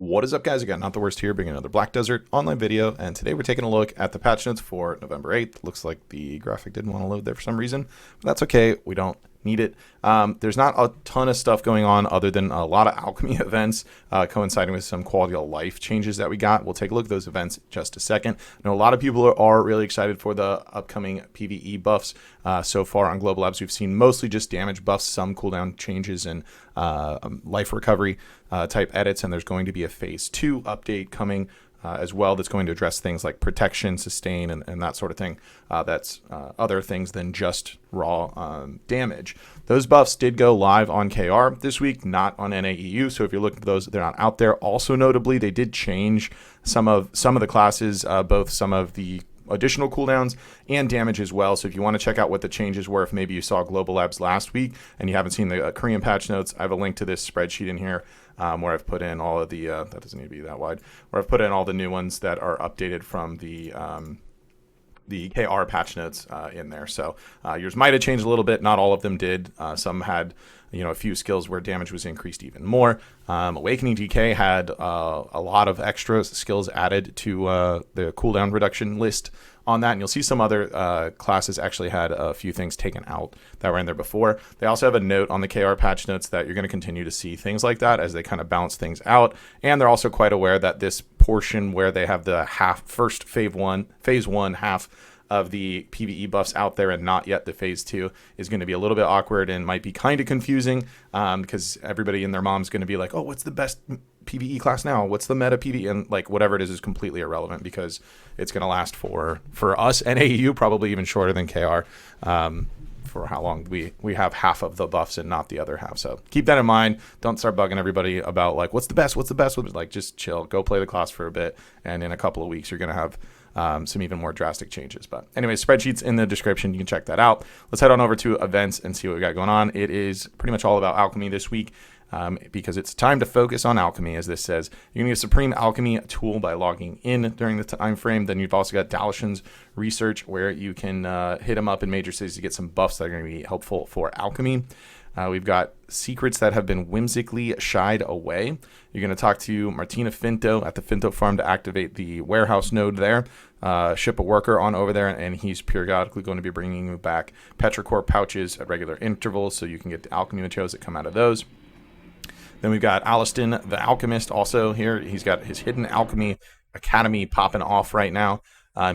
What is up, guys? I got NotTheWorst here, bringing another Black Desert online video, and today we're taking a look at the patch notes for November 8th. Looks like the graphic didn't want to load there for some reason, but that's okay. We don't need it. There's not a ton of stuff going on other than a lot of Alchemy events coinciding with some quality of life changes that we got. We'll take a look at those events in just a second. I know a lot of people are really excited for the upcoming PvE buffs. So far on Global Labs, we've seen mostly just damage buffs, some cooldown changes, and life recovery type edits, and there's going to be a phase 2 update coming as well that's going to address things like protection, sustain, and that sort of thing. That's other things than just raw damage. Those buffs did go live on KR this week, not on NAEU, so if you're looking for those, they're not out there. Also notably, they did change some of the classes, both some of the additional cooldowns and damage as well. So if you want to check out what the changes were, if maybe you saw Global Labs last week and you haven't seen the Korean patch notes, I have a link to this spreadsheet in here where I've put in all of the, that doesn't need to be that wide, where I've put in all the new ones that are updated from the KR patch notes in there. So yours might have changed a little bit. Not all of them did. Some had, a few skills where damage was increased even more. Awakening DK had a lot of extra skills added to the cooldown reduction list on that, and you'll see some other classes actually had a few things taken out that were in there before. They also have a note on the KR patch notes that you're going to continue to see things like that as they kind of balance things out, and they're also quite aware that this portion where they have the first phase one half of the PvE buffs out there and not yet the phase 2 is going to be a little bit awkward and might be kind of confusing because everybody and their mom's going to be like, oh, what's the best PvE class now? What's the meta PvE? And like whatever it is completely irrelevant because it's going to last for us NAEU probably even shorter than KR for how long we have half of the buffs and not the other half. So keep that in mind. Don't start bugging everybody about like what's the best. Like just chill, go play the class for a bit, and in a couple of weeks you're going to have some even more drastic changes. But anyway, spreadsheets in the description. You can check that out. Let's head on over to events and see what we got going on. It is pretty much all about Alchemy this week because it's time to focus on Alchemy, as this says. You're going to get Supreme Alchemy tool by logging in during the time frame. Then you've also got Dalashan's research where you can hit them up in major cities to get some buffs that are going to be helpful for Alchemy. We've got secrets that have been whimsically shied away. You're going to talk to Martina Finto at the Finto farm to activate the warehouse node there. Ship a worker on over there, and he's periodically going to be bringing you back petrichor pouches at regular intervals so you can get the alchemy materials that come out of those. Then we've got Aliston, the alchemist, also here. He's got his hidden alchemy academy popping off right now.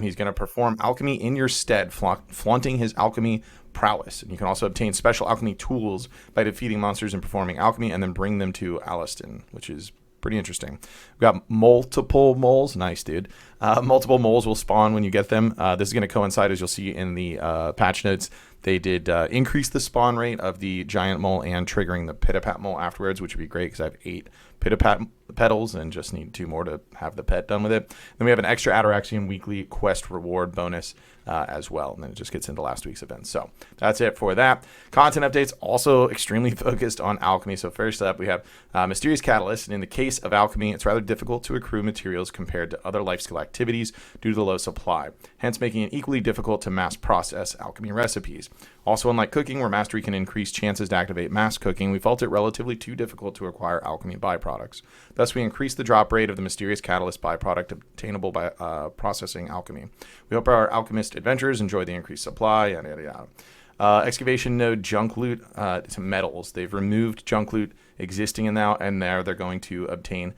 He's going to perform alchemy in your stead, flaunting his alchemy prowess. And you can also obtain special alchemy tools by defeating monsters and performing alchemy, and then bring them to Aliston, which is pretty interesting. We've got multiple moles. Nice, dude. Multiple moles will spawn when you get them. This is going to coincide, as you'll see in the patch notes. They did increase the spawn rate of the giant mole and triggering the pitapat mole afterwards, which would be great because I have 8 pitapat petals and just need 2 more to have the pet done with it. Then we have an extra Ataraxian weekly quest reward bonus as well, and then it just gets into last week's event. So that's it for that. Content updates also extremely focused on alchemy. So first up, we have Mysterious Catalyst, and in the case of alchemy, it's rather difficult to accrue materials compared to other life skill activities due to the low supply, hence making it equally difficult to mass process alchemy recipes. Also, unlike cooking, where mastery can increase chances to activate mass cooking, we felt it relatively too difficult to acquire alchemy byproducts. Thus, we increased the drop rate of the Mysterious Catalyst byproduct obtainable by processing alchemy. We hope our alchemist adventurers enjoy the increased supply, yada, yada, yada. Excavation node junk loot to metals. They've removed junk loot existing in now, and there they're going to obtain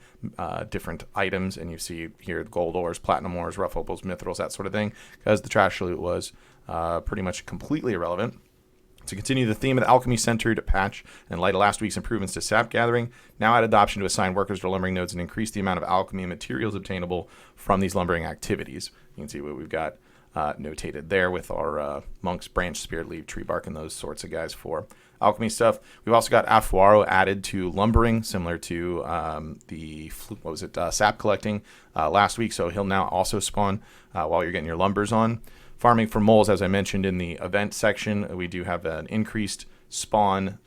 different items, and you see here gold ores, platinum ores, rough opals, mithrils, that sort of thing, because the trash loot was pretty much completely irrelevant. To continue the theme of the alchemy-centered patch, in light of last week's improvements to sap gathering, now add adoption to assign workers to lumbering nodes and increase the amount of alchemy materials obtainable from these lumbering activities. You can see what we've got notated there with our monk's branch, spirit leaf, tree bark, and those sorts of guys for alchemy stuff. We've also got Afuaro added to lumbering, similar to sap collecting last week. So he'll now also spawn while you're getting your lumbers on. Farming for moles, as I mentioned in the event section, we do have an increased spawn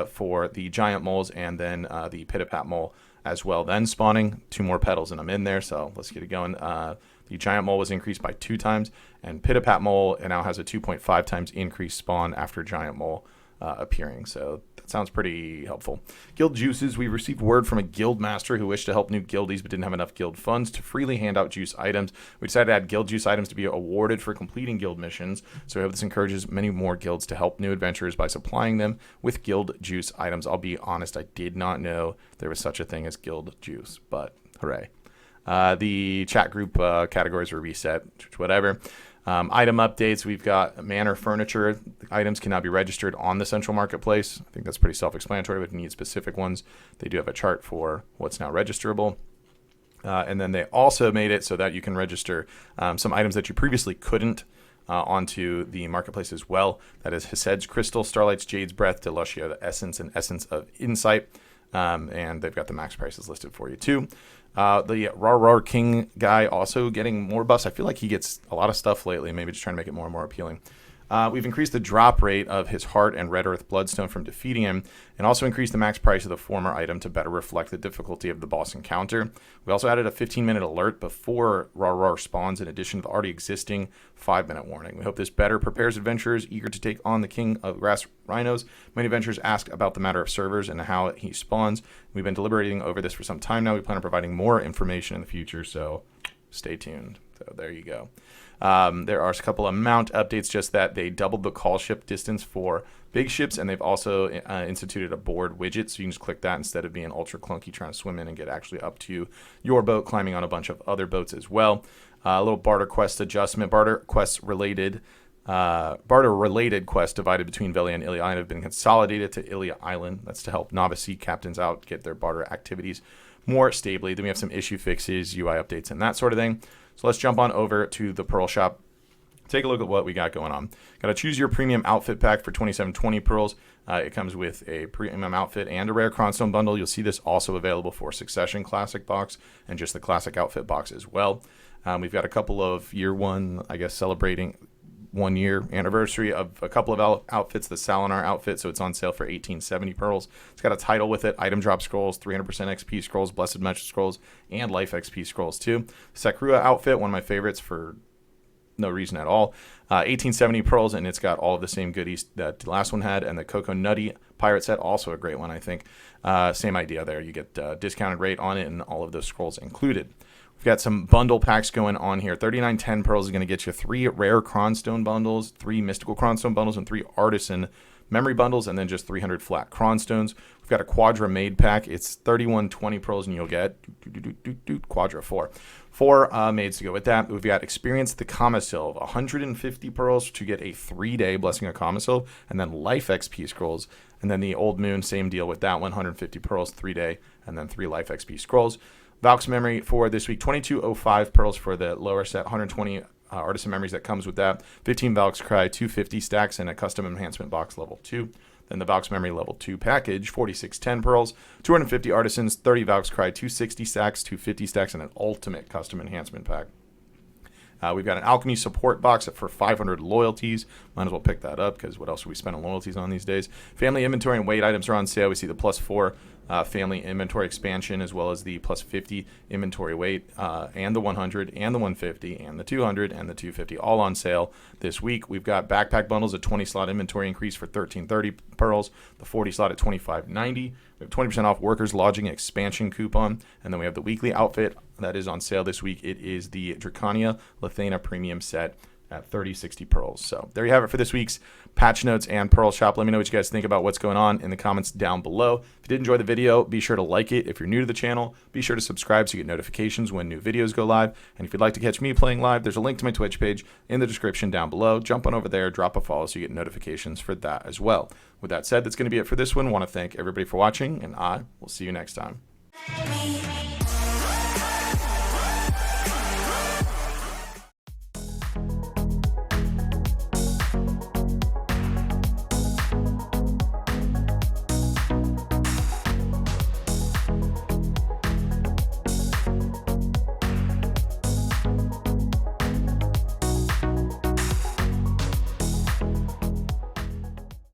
for the giant moles and then the pitapat mole as well. Then spawning 2 more petals, and I'm in there, so let's get it going. The giant mole was increased by 2 times, and pitapat mole now has a 2.5 times increased spawn after giant mole appearing. So That sounds pretty helpful. Guild juices. We received word from a guild master who wished to help new guildies but didn't have enough guild funds to freely hand out juice items. We decided to add guild juice items to be awarded for completing guild missions. So I hope this encourages many more guilds to help new adventurers by supplying them with guild juice items. I'll be honest, I did not know there was such a thing as guild juice, but hooray. The chat group categories were reset, whatever. Item updates, we've got manor furniture. Items can now be registered on the central marketplace. I think that's pretty self-explanatory, but if you need specific ones, they do have a chart for what's now registerable. And then they also made it so that you can register some items that you previously couldn't onto the marketplace as well. That is Hesed's Crystal, Starlight's Jade's Breath, Delucia, the Essence, and Essence of Insight. And they've got the max prices listed for you too. The Rar King guy also getting more buffs. I feel like he gets a lot of stuff lately, maybe just trying to make it more and more appealing. We've increased the drop rate of his Heart and Red Earth Bloodstone from defeating him, and also increased the max price of the former item to better reflect the difficulty of the boss encounter. We also added a 15-minute alert before Rar spawns, in addition to the already existing 5-minute warning. We hope this better prepares adventurers eager to take on the King of Grass Rhinos. Many adventurers ask about the matter of servers and how he spawns. We've been deliberating over this for some time now. We plan on providing more information in the future, so stay tuned. So there you go. There are a couple of mount updates, just that they doubled the call ship distance for big ships, and they've also instituted a board widget, so you can just click that instead of being ultra clunky trying to swim in and get actually up to your boat, climbing on a bunch of other boats as well. A little barter quest adjustment. Barter related quests divided between Velia and Ilia Island have been consolidated to Ilia Island. That's to help novice sea captains out, get their barter activities more stably. Then we have some issue fixes, UI updates, and that sort of thing. So let's jump on over to the Pearl Shop. Take a look at what we got going on. Got to choose your premium outfit pack for 2720 pearls. It comes with a premium outfit and a rare Cronstone bundle. You'll see this also available for Succession Classic box and just the Classic outfit box as well. We've got a couple of year one, I guess, celebrating 1 year anniversary of a couple of outfits. The Salinar outfit, so it's on sale for 1870 pearls. It's got a title with it, item drop scrolls, 300% XP scrolls, blessed metal scrolls, and life XP scrolls too. Sakrua outfit, one of my favorites for no reason at all. 1870 pearls, and it's got all of the same goodies that the last one had. And the Coco Nutty pirate set, also a great one, I think. Same idea there. You get discounted rate on it and all of those scrolls included. We've got some bundle packs going on here. 3910 pearls is going to get you 3 rare Cronstone bundles, 3 mystical Cronstone bundles, and 3 artisan memory bundles, and then just 300 flat Cronstones. We've got a Quadra Maid pack. It's 3120 pearls, and you'll get Quadra 4 maids to go with that. We've got Experience the Kamasil, 150 pearls to get a 3-day Blessing of Kamasil, and then Life XP scrolls. And then the Old Moon, same deal with that, 150 pearls, 3-day, and then 3 Life XP scrolls. Valk's Memory for this week, 2205 pearls for the lower set, 120 Artisan Memories that comes with that, 15 Valk's Cry, 250 stacks, and a custom enhancement box level 2. Then the Valk's Memory level 2 package, 4610 pearls, 250 Artisans, 30 Valk's Cry, 260 stacks, 250 stacks, and an ultimate custom enhancement pack. We've got an Alchemy support box for 500 loyalties. Might as well pick that up, because what else are we spending loyalties on these days? Family inventory and weight items are on sale. We see the +4 family inventory expansion, as well as the +50 inventory weight, and the 100 and the 150 and the 200 and the 250, all on sale this week. We've got backpack bundles, a 20 slot inventory increase for 1330 pearls, the 40 slot at 2590. We have 20% off workers lodging expansion coupon, and then we have the weekly outfit that is on sale this week. It is the Dracania Lathena premium set at 3060 pearls. So there you have it for this week's patch notes and Pearl Shop. Let me know what you guys think about what's going on in the comments down below. If you did enjoy the video, be sure to like it. If you're new to the channel, be sure to subscribe so you get notifications when new videos go live. And if you'd like to catch me playing live, there's a link to my Twitch page in the description down below. Jump on over there, drop a follow so you get notifications for that as well. With that said, that's going to be it for this one. I want to thank everybody for watching, and I will see you next time.